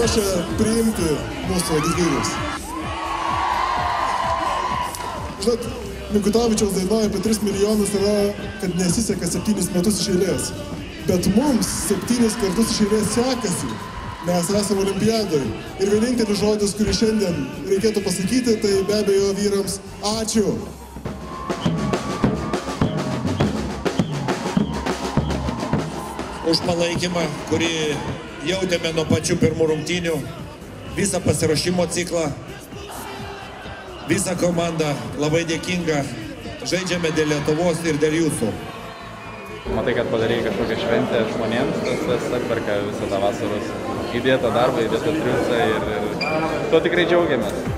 pasiruošę priimti mūsų didvyrius. Žinot, Mikutavičiaus dainoja apie 3 milijonus yra, kad nesiseka 7 metus iš eilės. Bet mums 7 kartus iš eilės sekasi. Mes esame olimpiadoj. Ir vienintelis žodis, kurį šiandien reikėtų pasakyti, tai be abejo vyrams ačiū. Už palaikymą, kurį jautėme nuo pačių pirmų rungtynių, visą pasiruošimo ciklą, visą komandą labai dėkinga. Žaidžiame dėl Lietuvos ir dėl jūsų. Matai, kad padarėjai kažkokią šventę žmonėms, tas atperka visą tą vasaros įdėtą darbą, įdėtą triūsą ir tuo tikrai džiaugiamės.